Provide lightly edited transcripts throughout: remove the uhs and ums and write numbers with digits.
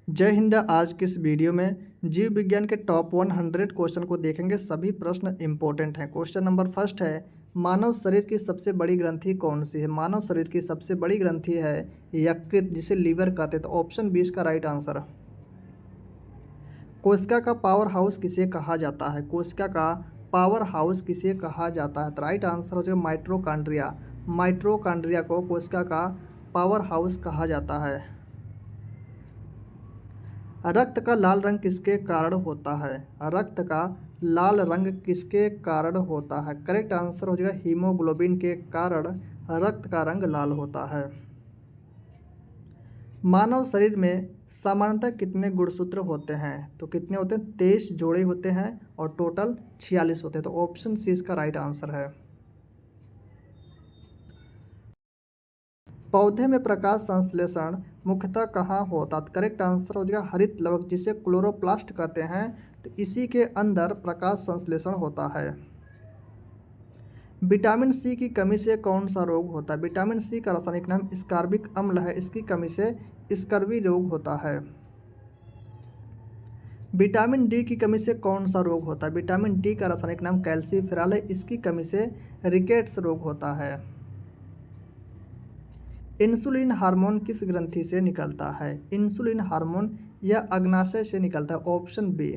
जय हिंद। आज की इस वीडियो में जीव विज्ञान के टॉप 100 क्वेश्चन को देखेंगे। सभी प्रश्न इंपॉर्टेंट हैं। क्वेश्चन नंबर फर्स्ट है, मानव शरीर की सबसे बड़ी ग्रंथि कौन सी है? मानव शरीर की सबसे बड़ी ग्रंथि है यकृत, जिसे लीवर कहते हैं। तो ऑप्शन बी इसका राइट आंसर। कोशिका का पावर हाउस किसे कहा जाता है? कोशिका का पावर हाउस किसे कहा जाता है? तो राइट आंसर हो जाएगा माइट्रोकांड्रिया। माइट्रोकांड्रिया को कोशिका का पावर हाउस कहा जाता है। रक्त का लाल रंग किसके कारण होता है? रक्त का लाल रंग किसके कारण होता है? करेक्ट आंसर हो जाएगा हीमोग्लोबिन के कारण रक्त का रंग लाल होता है। मानव शरीर में सामान्यतः कितने गुणसूत्र होते हैं? तो कितने होते हैं? 23 जोड़े होते हैं और टोटल 46 होते हैं। तो ऑप्शन सी इसका राइट आंसर है। पौधे में प्रकाश संश्लेषण मुख्यतः कहाँ होता है? करेक्ट आंसर हो जाएगा हरित लवक, जिसे क्लोरोप्लास्ट कहते हैं। तो इसी के अंदर प्रकाश संश्लेषण होता है। विटामिन सी की कमी से कौन सा रोग होता है? विटामिन सी का रासायनिक नाम स्कार्बिक अम्ल है। इसकी कमी से स्कर्वी रोग होता है। विटामिन डी की कमी से कौन सा रोग होता है? विटामिन डी का रासायनिक नाम कैल्सीफेरॉल है। इसकी कमी से रिकेट्स रोग होता है। इंसुलिन हार्मोन किस ग्रंथि से निकलता है? इंसुलिन हार्मोन यह अग्नाशय से निकलता है। Option B.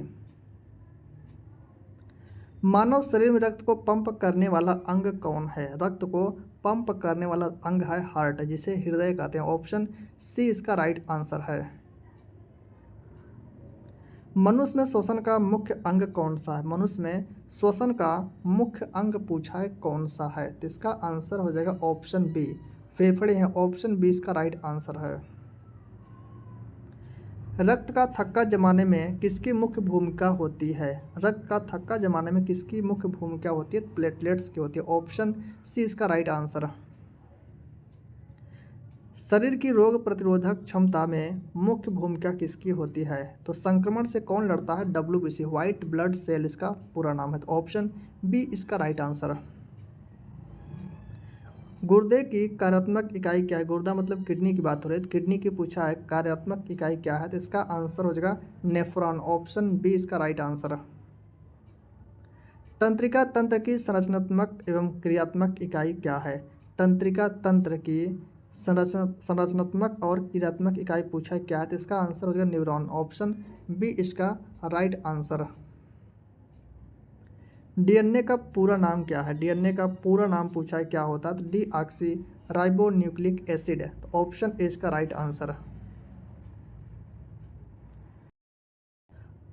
मानव शरीर में रक्त को पंप करने वाला अंग कौन है? रक्त को पंप करने वाला अंग है हार्ट, जिसे हृदय कहते हैं। ऑप्शन सी इसका राइट आंसर है। मनुष्य में श्वसन का मुख्य अंग कौन सा है? मनुष्य में श्वसन का मुख्य अंग पूछा है कौन सा है? तो इसका आंसर हो जाएगा ऑप्शन बी, फेफड़े हैं। ऑप्शन बी इसका राइट आंसर है। रक्त का थक्का जमाने में किसकी मुख्य भूमिका होती है? रक्त का थक्का जमाने में किसकी मुख्य भूमिका होती है? प्लेटलेट्स की होती है। ऑप्शन सी इसका राइट आंसर। शरीर की रोग प्रतिरोधक क्षमता में मुख्य भूमिका किसकी होती है? तो संक्रमण से कौन लड़ता है? WBC, व्हाइट ब्लड सेल इसका पूरा नाम है। तो ऑप्शन बी इसका राइट आंसर। गुर्दे की कार्यात्मक इकाई क्या है? गुर्दा मतलब किडनी की बात हो रही है। किडनी की पूछा है कार्यात्मक इकाई क्या है? तो इसका आंसर हो जाएगा नेफ्रॉन। ऑप्शन बी इसका राइट आंसर। तंत्रिका तंत्र की संरचनात्मक एवं क्रियात्मक इकाई क्या है? तंत्रिका तंत्र की संरचनात्मक और क्रियात्मक इकाई पूछा है क्या है? तो इसका आंसर हो जाएगा न्यूरॉन। ऑप्शन बी इसका राइट आंसर। डीएनए का पूरा नाम क्या है? डीएनए का पूरा नाम पूछा है क्या होता है? तो डीऑक्सी राइबो न्यूक्लिक एसिड है। तो ऑप्शन ए इसका राइट आंसर।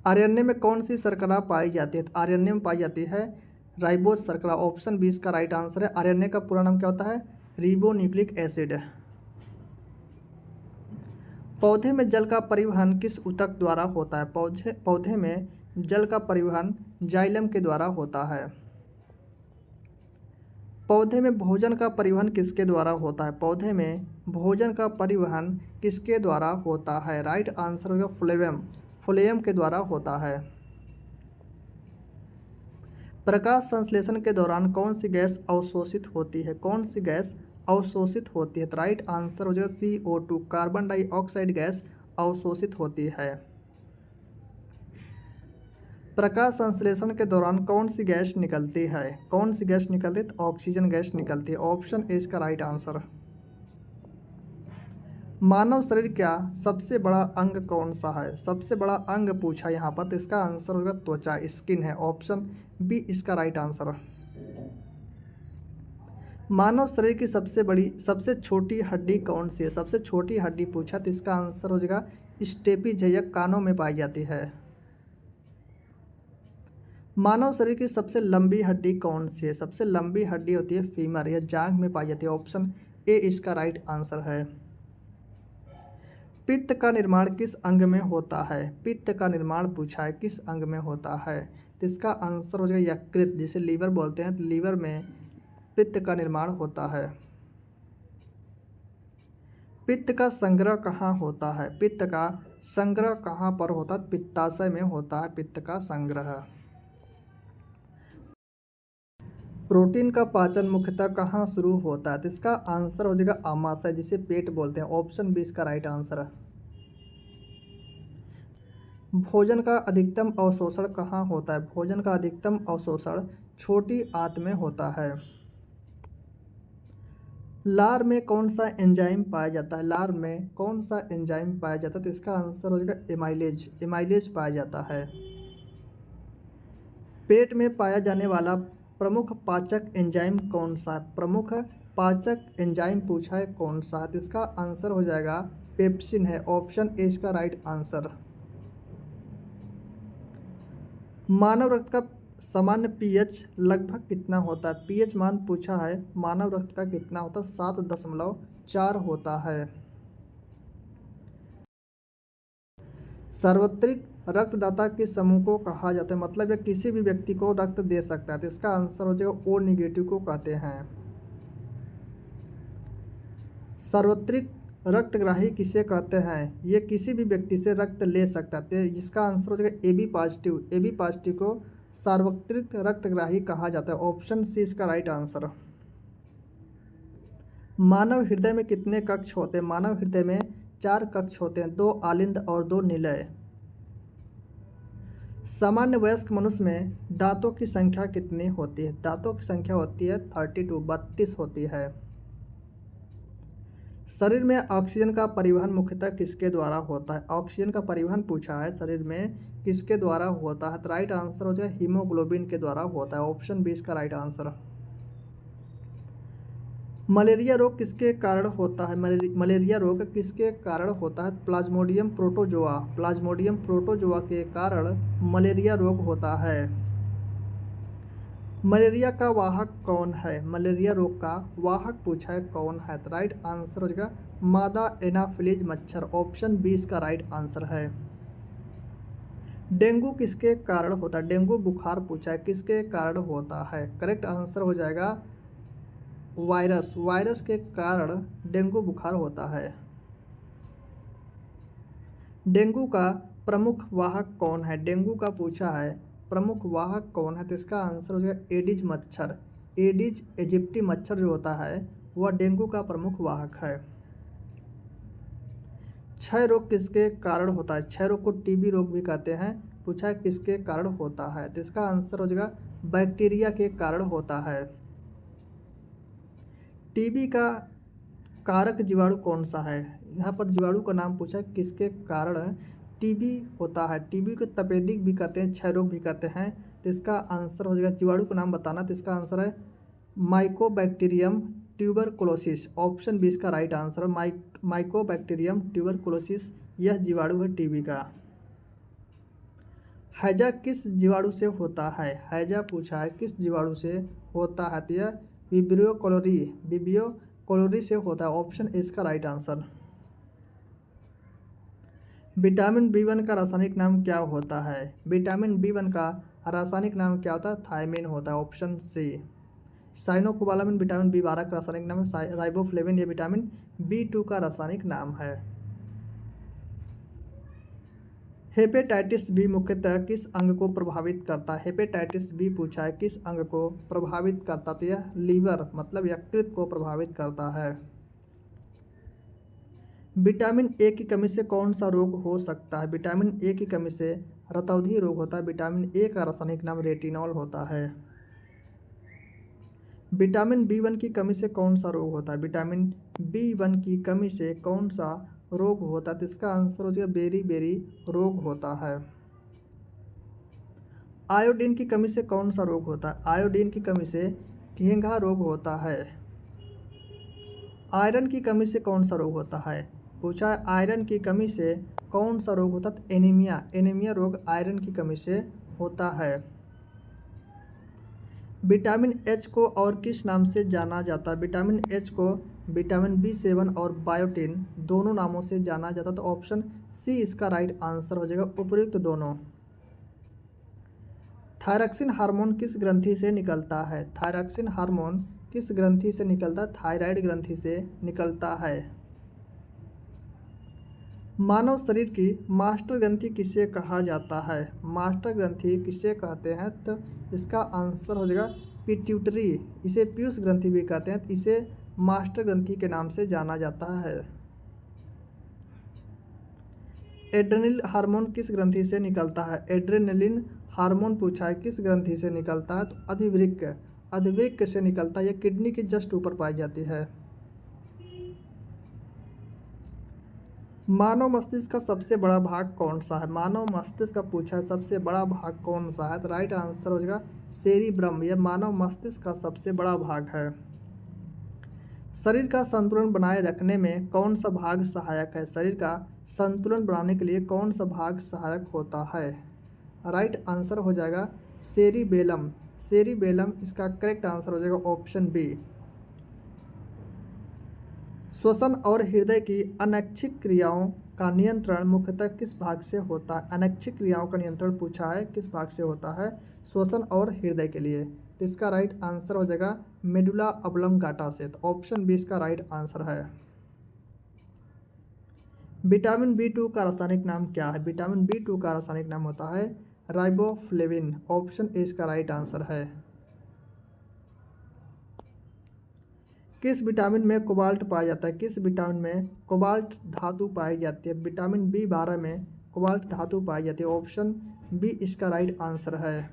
आरएनए में कौन सी शर्करा पाई जाती है? तो आरएनए में पाई जाती है राइबोज शर्करा। ऑप्शन बी इसका राइट आंसर है। आरएनए का पूरा नाम क्या होता है? Ribo nucleic acid. पौधे में जल का परिवहन किस ऊतक द्वारा होता है? पौधे में जल का परिवहन जाइलम के द्वारा होता है। पौधे में भोजन का परिवहन किसके द्वारा होता है? पौधे में भोजन का परिवहन किसके द्वारा होता है? राइट आंसर होगा फ्लोएम। फ्लोएम के द्वारा होता है। प्रकाश संश्लेषण के दौरान कौन सी गैस अवशोषित होती है? कौन सी गैस अवशोषित होती है? तो राइट आंसर हो जाएगा CO2, कार्बन डाइऑक्साइड गैस अवशोषित होती है। प्रकाश संश्लेषण के दौरान कौन सी गैस निकलती है? कौन सी गैस निकलती है? तो ऑक्सीजन गैस निकलती है। ऑप्शन ए इसका राइट आंसर। मानव शरीर का सबसे बड़ा अंग कौन सा है? सबसे बड़ा अंग पूछा यहाँ पर, तो इसका आंसर होगा त्वचा, स्किन है। ऑप्शन बी इसका राइट आंसर। मानव शरीर की सबसे छोटी हड्डी कौन सी है? सबसे छोटी हड्डी पूछा, तो इसका आंसर हो जाएगा स्टेपीज, यह कानों में पाई जाती है। मानव शरीर की सबसे लंबी हड्डी कौन सी है? सबसे लंबी हड्डी होती है फीमर, यह जांघ में पाई जाती है। ऑप्शन ए इसका राइट आंसर है। पित्त का निर्माण किस अंग में होता है? पित्त का निर्माण पूछा है किस अंग में होता है? तो इसका आंसर हो जाएगा यकृत, जिसे लीवर बोलते हैं। तो लीवर में पित्त का निर्माण होता है। पित्त का संग्रह कहाँ होता है? पित्त का संग्रह कहाँ पर होता है? पित्ताशय में होता है पित्त का संग्रह। प्रोटीन का पाचन मुख्यतः कहाँ शुरू होता है? तो इसका आंसर हो जाएगा आमाशय, जिसे पेट बोलते हैं। ऑप्शन बी इसका राइट आंसर है। भोजन का अधिकतम अवशोषण कहाँ होता है? भोजन का अधिकतम अवशोषण छोटी आंत में होता है। लार में कौन सा एंजाइम पाया जाता है? लार में कौन सा एंजाइम पाया जाता है? तो इसका आंसर हो जाएगा एमाइलेज। एमाइलेज पाया जाता है। पेट में पाया जाने वाला प्रमुख पाचक एंजाइम कौन सा है? प्रमुख पाचक एंजाइम पूछा है कौन सा है? तो इसका आंसर हो जाएगा पेप्सिन है। ऑप्शन ए इसका राइट आंसर। मानव रक्त का सामान्य पीएच लगभग कितना होता है? पीएच मान पूछा है मानव रक्त का कितना होता है? 7.4 होता है। सार्वत्रिक रक्तदाता किस समूह को कहा जाता है? मतलब यह किसी भी व्यक्ति को रक्त दे सकता है। तो इसका आंसर हो जाएगा ओ निगेटिव को कहते हैं। सार्वत्रिक रक्तग्राही किसे कहते हैं? ये किसी भी व्यक्ति से रक्त ले सकता है। तो इसका आंसर हो जाएगा A B positive. A B positive को सार्वत्रिक रक्तग्राही कहा जाता है। ऑप्शन सी इसका राइट आंसर। मानव हृदय में कितने कक्ष होते हैं? मानव हृदय में 4 कक्ष होते हैं, 2 आलिंद और 2 निलय। सामान्य वयस्क मनुष्य में दांतों की संख्या कितनी होती है? दांतों की संख्या होती है 32 होती है। शरीर में ऑक्सीजन का परिवहन मुख्यतः किसके द्वारा होता है? ऑक्सीजन का परिवहन पूछा है शरीर में किसके द्वारा होता है? तो राइट आंसर हो जाए हीमोग्लोबिन के द्वारा होता है। ऑप्शन बी इसका राइट आंसर। मलेरिया रोग किसके कारण होता है? मलेरिया रोग किसके कारण होता है? Plasmodium protozoa. प्लाज्मोडियम प्रोटोजोआ के कारण मलेरिया रोग होता है। मलेरिया का वाहक कौन है? मलेरिया रोग का वाहक पूछा है कौन है? तो राइट आंसर हो जाएगा मादा एनाफिलीज मच्छर। ऑप्शन बी इसका राइट आंसर है। डेंगू किसके कारण होता है? डेंगू बुखार पूछा है किसके कारण होता है? करेक्ट आंसर हो जाएगा वायरस। वायरस के कारण डेंगू बुखार होता है। डेंगू का प्रमुख वाहक कौन है? डेंगू का पूछा है प्रमुख वाहक कौन है? तो इसका आंसर हो जाएगा एडिज मच्छर। एडिज इजिप्टी मच्छर जो होता है वह डेंगू का प्रमुख वाहक है। क्षय रोग किसके कारण होता है? क्षय रोग को टीबी रोग भी कहते हैं। पूछा है किसके कारण होता है? तो इसका आंसर हो जाएगा बैक्टीरिया के कारण होता है। टीबी का कारक जीवाणु कौन सा है? यहाँ पर जीवाणु का नाम पूछा है किसके कारण टीबी होता है? टीबी को तपेदिक भी कहते हैं, क्षय रोग भी कहते हैं। तो इसका आंसर हो जाएगा जीवाणु का नाम बताना। तो इसका आंसर है माइकोबैक्टीरियम ट्यूबरकुलोसिस। ऑप्शन बी इसका राइट आंसर है। माइकोबैक्टीरियम ट्यूबरकुलोसिस यह जीवाणु है टीबी का। हैजा किस जीवाणु से होता है? हैजा पूछा है किस जीवाणु से होता है? तो यह विब्रियो कोलोरी से होता है। ऑप्शन ए इसका राइट आंसर। विटामिन बी1 का रासायनिक नाम क्या होता है? विटामिन बी1 का रासायनिक नाम क्या होता है? थायमिन होता है। Option C. साइनोकोबालामिन विटामिन बी12 का रासायनिक नाम है। राइबोफ्लेविन ये विटामिन बी2 का रासायनिक नाम है। हेपेटाइटिस बी मुख्यतः किस अंग को प्रभावित करता है? हेपेटाइटिस बी पूछा है किस अंग को प्रभावित करता? तो यह लीवर मतलब यकृत को प्रभावित करता है। विटामिन ए की कमी से कौन सा रोग हो सकता है? विटामिन ए की कमी से रतौंधी रोग होता है। विटामिन ए का रासायनिक नाम रेटिनॉल होता है। विटामिन बी1 की कमी से कौन सा रोग होता है? विटामिन बी1 की कमी से कौन सा रोग होता है? तो इसका आंसर हो जाएगा बेरी रोग होता है। आयोडीन की कमी से कौन सा रोग होता है? आयोडीन की कमी से घेंघा रोग होता है। आयरन की कमी से कौन सा रोग होता है? पूछा है आयरन की कमी से कौन सा रोग होता है? तो एनीमिया। एनीमिया रोग आयरन की कमी से होता है। विटामिन एच को और किस नाम से जाना जाता है? विटामिन एच को विटामिन बी7 और बायोटिन दोनों नामों से जाना जाता है। तो ऑप्शन सी इसका राइट आंसर हो जाएगा उपयुक्त दोनों। थायरॉक्सिन हार्मोन किस ग्रंथि से निकलता है? थायरॉक्सिन हार्मोन किस ग्रंथि से निकलता है? थायराइड ग्रंथि से निकलता है। मानव शरीर की मास्टर ग्रंथि किसे कहा जाता है? मास्टर ग्रंथि किसे कहते हैं? तो इसका आंसर हो जाएगा पिट्यूटरी। इसे पीयूष ग्रंथि भी कहते हैं। इसे मास्टर ग्रंथि के नाम से जाना जाता है। एड्रेनल हार्मोन किस ग्रंथि से निकलता है? एड्रेनलिन हार्मोन पूछा है किस ग्रंथि से निकलता है? तो अधिवृक्क, अधिवृक्क से निकलता है। यह किडनी के जस्ट ऊपर पाई जाती है। मानव मस्तिष्क का सबसे बड़ा भाग कौन सा है? मानव मस्तिष्क का पूछा है सबसे बड़ा भाग कौन सा है? तो राइट आंसर हो जाएगा सेरिब्रम। यह मानव मस्तिष्क का सबसे बड़ा भाग है। शरीर का संतुलन बनाए रखने में कौन सा भाग सहायक है? शरीर का संतुलन बनाने के लिए कौन सा भाग सहायक होता है? राइट आंसर हो जाएगा सेरिबेलम। सेरिबेलम इसका करेक्ट आंसर हो जाएगा ऑप्शन बी। श्वसन और हृदय की अनैच्छिक क्रियाओं का नियंत्रण मुख्यतः किस भाग से होता है? अनैच्छिक क्रियाओं का नियंत्रण पूछा है किस भाग से होता है? श्वसन और हृदय के लिए। तो इसका राइट आंसर हो जाएगा मेडुला ऑब्लोंगाटा से। तो ऑप्शन बी इसका राइट आंसर है। विटामिन बी2 का रासायनिक नाम क्या है? विटामिन बी2 का रासायनिक नाम होता है राइबोफ्लेविन। ऑप्शन ए इसका राइट आंसर है। किस विटामिन में कोबाल्ट पाया जाता है? किस विटामिन में कोबाल्ट धातु पाई जाती है? विटामिन बी12 में कोबाल्ट धातु पाई जाती है। ऑप्शन बी इसका राइट आंसर है।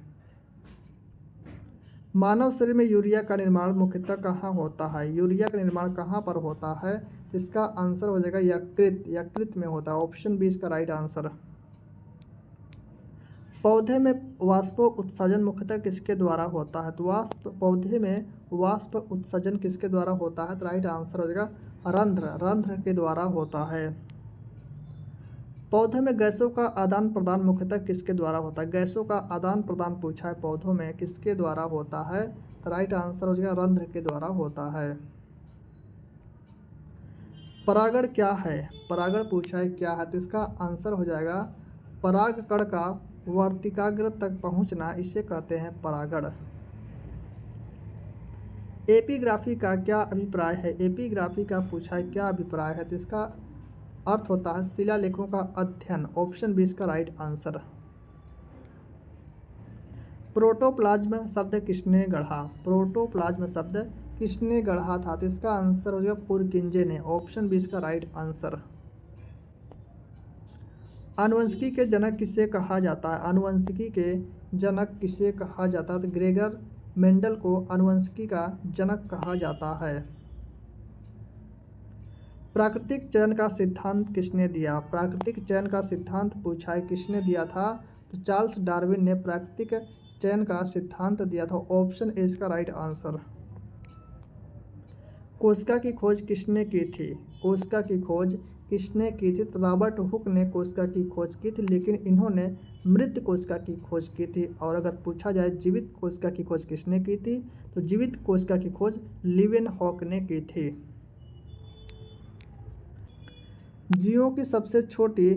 मानव शरीर में यूरिया का निर्माण मुख्यतः कहाँ होता है? यूरिया का निर्माण कहाँ पर होता है? इसका आंसर हो जाएगा यकृत। यकृत में होता है। ऑप्शन बी इसका राइट आंसर। पौधे में वाष्प उत्सर्जन मुख्यतः किसके द्वारा होता है? तो पौधे में वाष्प उत्सर्जन किसके द्वारा होता है? तो राइट आंसर हो जाएगा रंध्र। रंध्र के द्वारा होता है। पौधे में गैसों का आदान प्रदान मुख्यतः किसके द्वारा होता है? गैसों का आदान प्रदान पूछा है पौधों में किसके द्वारा होता है? तो राइट आंसर हो जाएगा रंध्र के द्वारा होता है। परागण क्या है? परागण पूछा है क्या है? तो इसका आंसर हो जाएगा परागकण का वर्तिकाग्र तक पहुंचना, इसे कहते हैं परागण। एपिग्राफी का क्या अभिप्राय है? एपिग्राफी का पूछा है क्या अभिप्राय है? तो इसका अर्थ होता है शिलालेखों का अध्ययन। ऑप्शन बी इसका राइट आंसर। प्रोटोप्लाज्म शब्द किसने गढ़ा? प्रोटोप्लाज्म शब्द किसने गढ़ा था? तो इसका आंसर हो जाएगा पुरकिंजे ने। ऑप्शन बी इसका राइट आंसर। आनुवंशिकी के जनक किसे कहा जाता है? आनुवंशिकी के जनक किसे कहा जाता है? तो ग्रेगर मेंडल को आनुवंशिकी का जनक कहा जाता है। प्राकृतिक चयन का सिद्धांत किसने दिया? प्राकृतिक चयन का सिद्धांत पूछा है किसने दिया था? तो चार्ल्स डार्विन ने प्राकृतिक चयन का सिद्धांत दिया था। ऑप्शन ए इसका राइट आंसर। कोशिका की खोज किसने की थी? कोशिका की खोज किसने की थी? तो रॉबर्ट हुक ने कोशिका की खोज की थी, लेकिन इन्होंने मृत कोशिका की खोज की थी। और अगर पूछा जाए जीवित कोशिका की खोज किसने की थी? तो जीवित कोशिका की खोज लीवेनहॉक ने की थी। जीवों की सबसे छोटी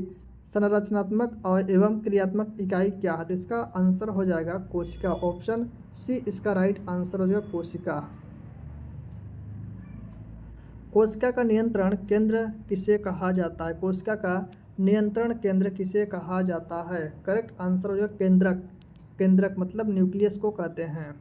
संरचनात्मक और एवं क्रियात्मक इकाई क्या है? इसका आंसर हो जाएगा कोशिका। ऑप्शन सी इसका राइट आंसर हो जाएगा कोशिका। कोशिका का नियंत्रण केंद्र किसे कहा जाता है? कोशिका का नियंत्रण केंद्र किसे कहा जाता है? करेक्ट आंसर हो जाएगा केंद्रक। केंद्रक मतलब न्यूक्लियस को कहते हैं।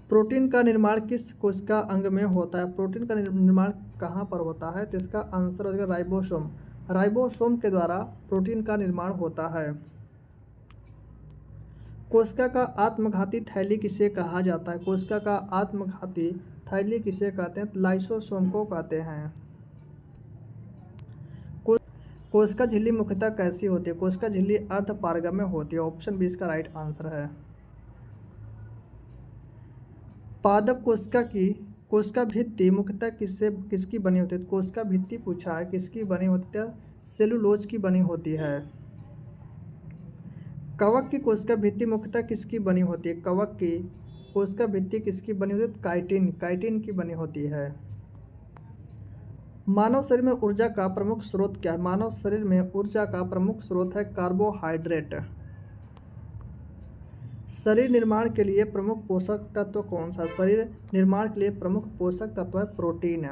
प्रोटीन का निर्माण किस कोशिका अंग में होता है? प्रोटीन का निर्माण कहाँ पर होता है? तो इसका आंसर हो जाएगा राइबोसोम। राइबोसोम के द्वारा प्रोटीन का निर्माण होता है। कोशिका का आत्मघाती थैली किसे कहा जाता है? कोशिका का आत्मघाती थैली किसे कहते हैं? लाइसोसोम को कहते हैं। कोशिका झिल्ली मुख्यतः कैसी होती है? कोशिका झिल्ली अर्धपारगम्य होती है। ऑप्शन बी इसका राइट आंसर है। पादप कोशिका भित्ति मुख्यतः किसकी बनी होती है? कोशिका भित्ति पूछा है किसकी बनी होती है? सेलुलोज की बनी होती है। कवक की कोशिका भित्ति मुख्यतः किसकी बनी होती है? कवक की कोशिका भित्ति किसकी बनी होती है? काइटिन की बनी होती है। मानव शरीर में ऊर्जा का प्रमुख स्रोत क्या है? मानव शरीर में ऊर्जा का प्रमुख स्रोत है कार्बोहाइड्रेट। शरीर निर्माण के लिए प्रमुख पोषक तत्व कौन सा? शरीर निर्माण के लिए प्रमुख पोषक तत्व है प्रोटीन।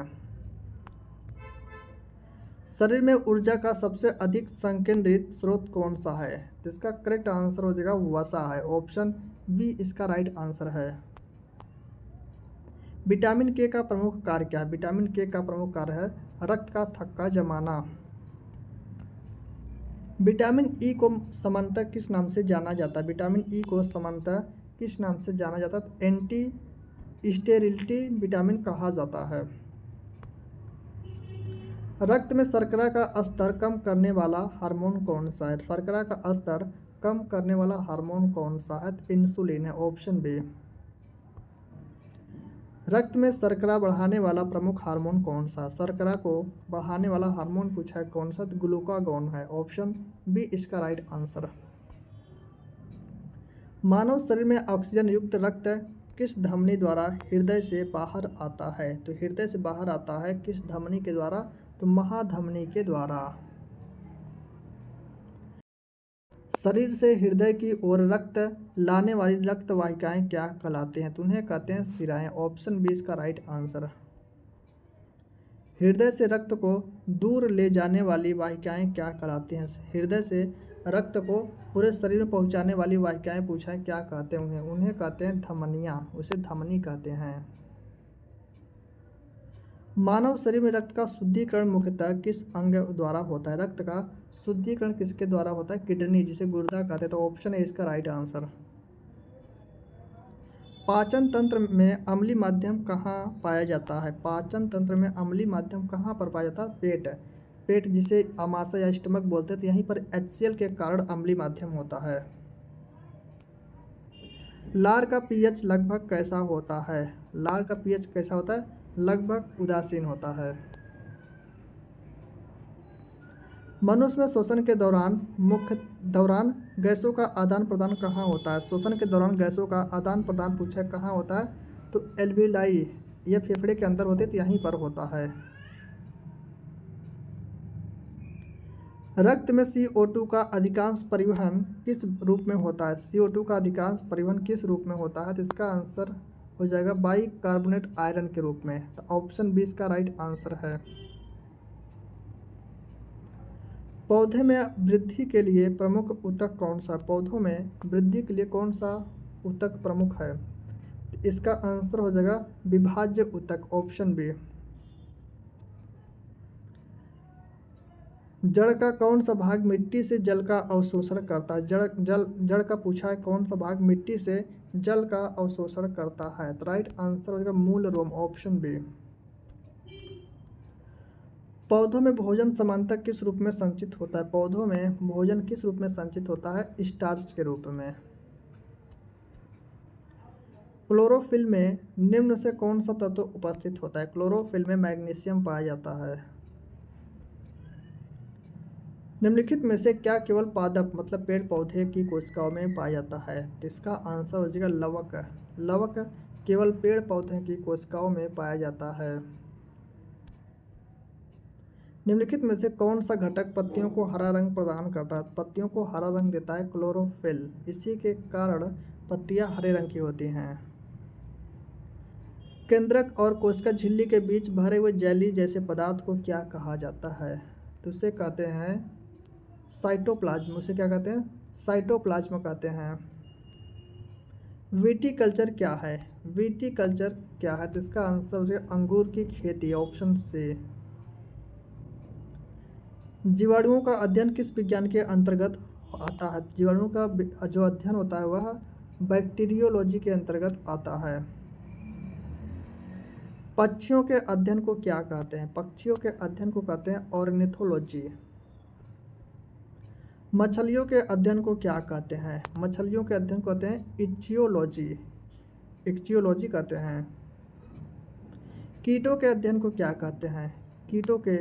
शरीर में ऊर्जा का सबसे अधिक संकेंद्रित स्रोत कौन सा है? इसका करेक्ट आंसर हो जाएगा वसा है। ऑप्शन बी इसका राइट आंसर है। विटामिन के का प्रमुख कार्य क्या है? विटामिन के का प्रमुख कार्य है रक्त का थक्का जमाना। विटामिन ई को सामान्यतः किस नाम से जाना जाता है? विटामिन ई को सामान्यतः किस नाम से जाना जाता है? एंटी स्टेरिलिटी विटामिन कहा जाता है। रक्त में शर्करा का स्तर कम करने वाला हार्मोन कौन सा है? शर्करा का स्तर कम करने वाला हार्मोन कौन सा है? इंसुलिन है, ऑप्शन बी। रक्त में शर्करा बढ़ाने वाला प्रमुख हार्मोन कौन सा? शर्करा को बढ़ाने वाला हार्मोन पूछा है कौन सा? तो ग्लूकागॉन है, ऑप्शन बी इसका राइट आंसर। मानव शरीर में ऑक्सीजन युक्त रक्त किस धमनी द्वारा हृदय से बाहर आता है? तो हृदय से बाहर आता है किस धमनी के द्वारा? तो महाधमनी के द्वारा। शरीर से हृदय की ओर रक्त लाने वाली रक्त वाहिकाएं क्या कहलाते हैं? तो उन्हें कहते हैं शिराएं, ऑप्शन बी इसका राइट आंसर। हृदय से रक्त को दूर ले जाने वाली वाहिकाएं क्या कहलाती हैं? हृदय से रक्त को पूरे शरीर में पहुंचाने वाली वाहिकाएं पूछा है क्या कहते हैं? उन्हें कहते हैं धमनियां, उसे धमनी कहते हैं। मानव शरीर में रक्त का शुद्धिकरण मुख्यतः किस अंग द्वारा होता है? रक्त का शुद्धिकरण किसके द्वारा होता है? किडनी, जिसे गुर्दा कहते हैं। तो ऑप्शन है इसका राइट आंसर। पाचन तंत्र में अम्लीय माध्यम कहाँ पाया जाता है? पाचन तंत्र में अम्लीय माध्यम कहाँ पर पाया जाता है? पेट। पेट जिसे आमाशय या स्टमक बोलते हैं, तो यहीं पर HCl के कारण अम्लीय माध्यम होता है। लार का पीएच लगभग कैसा होता है? लार का पीएच कैसा होता है? लगभग उदासीन होता है। मनुष्य में श्वसन के दौरान गैसों का आदान प्रदान कहाँ होता है? श्वसन के दौरान गैसों का आदान प्रदान पूछा कहाँ होता है? तो एल्विलाई, ये फेफड़े के अंदर होते, तो यहीं पर होता है। रक्त में CO2 का अधिकांश परिवहन किस रूप में होता है? CO2 का अधिकांश परिवहन किस रूप में होता है? तो इसका आंसर हो जाएगा बाइकार्बोनेट आयरन के रूप में। तो ऑप्शन बी इसका राइट आंसर है। पौधे में वृद्धि के लिए प्रमुख ऊतक कौन सा? पौधों में वृद्धि के लिए कौन सा ऊतक प्रमुख है? इसका आंसर हो जाएगा विभाज्य ऊतक, ऑप्शन बी। जड़ का कौन सा भाग मिट्टी से जल का अवशोषण करता है? जड़ का पूछा है कौन सा भाग मिट्टी से जल का अवशोषण करता है? तो राइट आंसर हो जाएगा मूल रोम, ऑप्शन बी। पौधों में भोजन सामान्यतः किस रूप में संचित होता है? पौधों में भोजन किस रूप में संचित होता है? स्टार्च के रूप में। क्लोरोफिल में निम्न से कौन सा तत्व उपस्थित होता है? क्लोरोफिल में मैग्नीशियम पाया जाता है। निम्नलिखित में से क्या केवल पादप मतलब पेड़ पौधे की कोशिकाओं में पाया जाता है? तो इसका आंसर हो जाएगा लवक। लवक केवल पेड़ पौधे की कोशिकाओं में पाया जाता है। निम्नलिखित में से कौन सा घटक पत्तियों को हरा रंग प्रदान करता है? पत्तियों को हरा रंग देता है क्लोरोफिल, इसी के कारण पत्तियां हरे रंग की होती हैं। केंद्रक और कोशिका झिल्ली के बीच भरे हुए जेली जैसे पदार्थ को क्या कहा जाता है? तो उसे कहते हैं साइटोप्लाज्म। उसे क्या कहते हैं? साइटोप्लाज्म कहते हैं। विटीकल्चर क्या है? विटीकल्चर क्या है? तो इसका आंसर हो जाएगा अंगूर की खेती, ऑप्शन सी। जीवाणुओं का अध्ययन किस विज्ञान के अंतर्गत आता है? जीवाणुओं का जो अध्ययन होता है वह बैक्टीरियोलॉजी के अंतर्गत आता है। पक्षियों के अध्ययन को क्या कहते हैं? पक्षियों के अध्ययन को कहते हैं ऑर्निथोलॉजी। मछलियों के अध्ययन को क्या कहते हैं? मछलियों के अध्ययन को कहते हैं इच्चियोलॉजी, इच्चियोलॉजी कहते हैं। कीटों के अध्ययन को क्या कहते हैं? कीटों के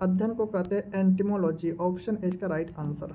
अध्ययन को कहते हैं एंटिमोलॉजी, ऑप्शन ए इसका राइट आंसर।